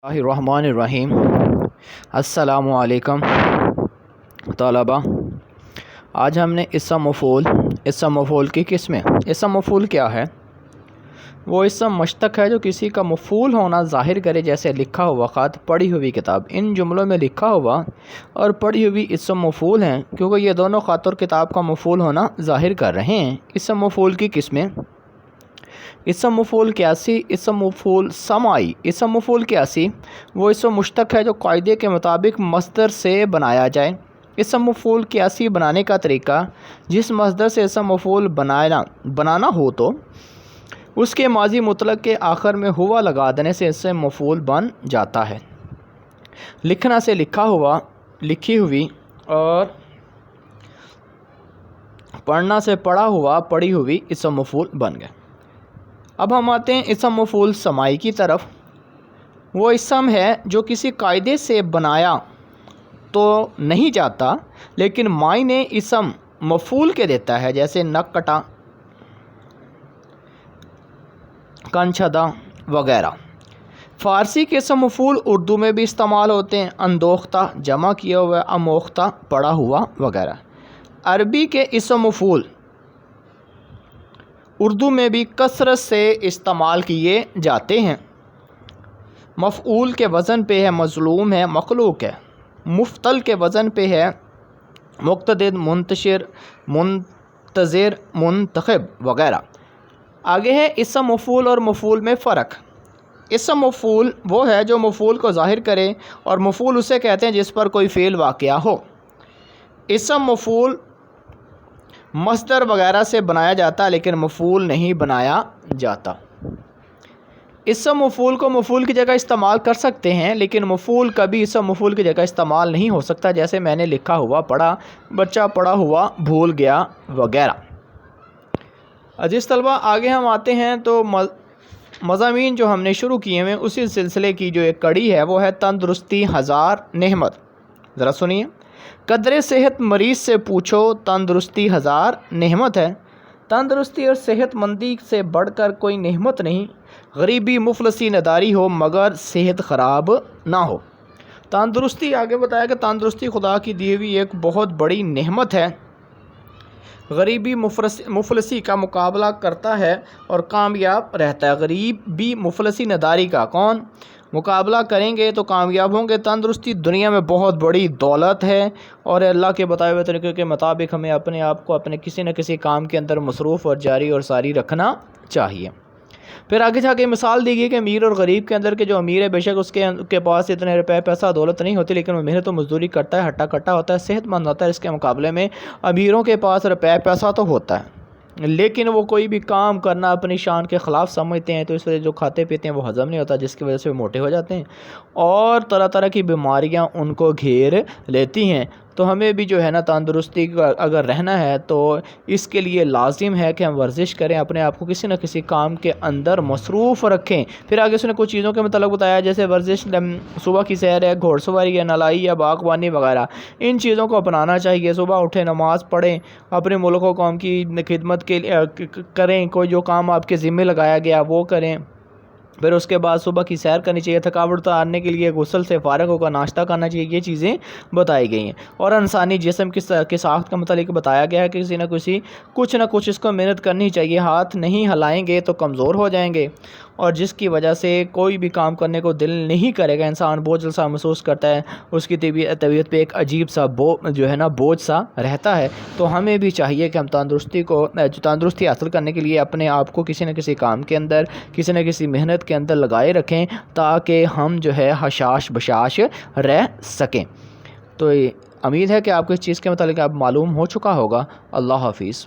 रहमानिर्रहीम। अस्सलामु अलैकुम तलबा। आज हमने इसम मफ़ूल की किस्में। इसम मफ़ूल क्या है? वो इसम मुश्तक है जो किसी का मफ़ूल होना ज़ाहिर करे, जैसे लिखा हुआ ख़त, पढ़ी हुई किताब। इन जुमलों में लिखा हुआ और पढ़ी हुई इसम मफ़ूल हैं, क्योंकि ये दोनों ख़त और किताब का मफ़ूल होना ज़ाहिर कर रहे हैं। इसम मफ़ूल की किस्में: इसम मफ़ूल क्यासी, इसम मफ़ूल समाई। इसम मफ़ूल क्यासी वो इसम मुश्तक है जो कायदे के मुताबिक मस्दर से बनाया जाए। इसम मफ़ूल क्यासी बनाने का तरीका: जिस मस्दर से इसम मफ़ूल बनाना हो तो उसके माजी मुतलक के आखिर में हुआ लगा देने से इसम मफ़ूल बन जाता है। लिखना से लिखा हुआ, लिखी हुई, और पढ़ना से पढ़ा हुआ, पढ़ी हुई इसम मफ़ूल बन गए। अब हम आते हैं इसम मफ़ूल समाई की तरफ। वो इसम है जो किसी कायदे से बनाया तो नहीं जाता, लेकिन मायने इसम मफ़ूल के देता है, जैसे नक कटा, कंछदा वगैरह। फ़ारसी के इसम मफ़ूल उर्दू में भी इस्तेमाल होते हैं, अंदोख्ता जमा किया हुआ, अमोख्ता पढ़ा हुआ वगैरह। अरबी के इसम मफ़ूल उर्दू में भी कसरत से इस्तेमाल किए जाते हैं। मफ़ऊल के वज़न पे है मज़लूम है, मखलूक है। मुफ़तल के वज़न पे है मुक़तदिर, मुंतशिर, मुंतज़िर, मुंतखब वगैरह। आगे है इसम मफ़ूल और मफ़ूल में फ़र्क। इसम मफ़ूल वो है जो मफ़ूल को ज़ाहिर करे, और मफ़ूल उसे कहते हैं जिस पर कोई फ़ेल वाक़या हो। इसम मफ़ूल मस्दर वगैरह से बनाया जाता है, लेकिन मफ़ूल नहीं बनाया जाता। इसम मफ़ूल को मफ़ूल की जगह इस्तेमाल कर सकते हैं, लेकिन मफ़ूल कभी इसम मफ़ूल की जगह इस्तेमाल नहीं हो सकता, जैसे मैंने लिखा हुआ पढ़ा, बच्चा पढ़ा हुआ भूल गया वगैरह। अजीज़ तलबा, आगे हम आते हैं तो मज़ामीन जो हमने शुरू किए हैं उसी सिलसिले की जो एक कड़ी है वो है तंदुरुस्ती हज़ार नेहमत। ज़रा सुनिए। कदरे सेहत मरीज़ से पूछो, तंदुरुस्ती हज़ार नेहमत है। तंदुरुस्ती और सेहतमंदी से बढ़कर कोई नेहमत नहीं। गरीबी मुफलसी नदारी हो, मगर सेहत ख़राब ना हो। तंदुरुस्ती, आगे बताया कि तंदुरुस्ती खुदा की दी हुई एक बहुत बड़ी नेहमत है। गरीबी मुफलसी का मुकाबला करता है और कामयाब रहता है। गरीब भी मुफलसी नदारी का कौन मुकाबला करेंगे तो कामयाब होंगे। तंदुरुस्ती दुनिया में बहुत बड़ी दौलत है, और अल्लाह के बताए हुए तरीके के मुताबिक हमें अपने आप को अपने किसी न किसी काम के अंदर मसरूफ़ और जारी और सारी रखना चाहिए। फिर आगे जाके मिसाल दी गई कि अमीर और गरीब के अंदर के जो अमीर है, बेशक उसके पास इतने रुपये पैसा दौलत नहीं होती, लेकिन वो मेहनत और मजदूरी करता है, हट्टा कट्टा होता है, सेहतमंद होता है। इसके मुकाबले में अमीरों के पास रुपये पैसा तो होता है, लेकिन वो कोई भी काम करना अपनी शान के ख़िलाफ़ समझते हैं, तो इस वजह जो खाते पीते हैं वो हज़म नहीं होता, जिसकी वजह से वो मोटे हो जाते हैं और तरह तरह की बीमारियां उनको घेर लेती हैं। तो हमें भी जो है ना तंदुरुस्ती अगर रहना है तो इसके लिए लाजिम है कि हम वर्जिश करें, अपने आप को किसी न किसी काम के अंदर मसरूफ़ रखें। फिर आगे उसने कुछ चीज़ों के मतलब बताया, जैसे वर्जिश, सुबह की सैर है, घोड़सवारी है, नलाई या बागबानी वगैरह। इन चीज़ों को अपनाना चाहिए। सुबह उठें, नमाज़ पढ़ें, अपने मुल्क व कौम की खिदमत के लिए करें, कोई जो काम आपके ज़िम्मे लगाया गया वो करें। फिर उसके बाद सुबह की सैर करनी चाहिए, थकावट उतारने के लिए गुस्ल से फ़ारिग होकर नाश्ता करना चाहिए। ये चीज़ें बताई गई हैं। और इंसानी जिस्म की साख्त का मतलब बताया गया है कि किसी न कुछ इसको मेहनत करनी चाहिए। हाथ नहीं हिलाएंगे तो कमज़ोर हो जाएंगे, और जिसकी वजह से कोई भी काम करने को दिल नहीं करेगा। इंसान बोझ सा महसूस करता है, उसकी तबीयत पे एक अजीब सा बोझ सा रहता है। तो हमें भी चाहिए कि हम तंदुरुस्ती हासिल करने के लिए अपने आप को किसी न किसी काम के अंदर, किसी न किसी मेहनत के अंदर लगाए रखें, ताकि हम जो है हशाश बशाश रह सकें। तो उम्मीद है कि आपको इस चीज़ के मतलब आप मालूम हो चुका होगा। अल्लाह हाफिज़।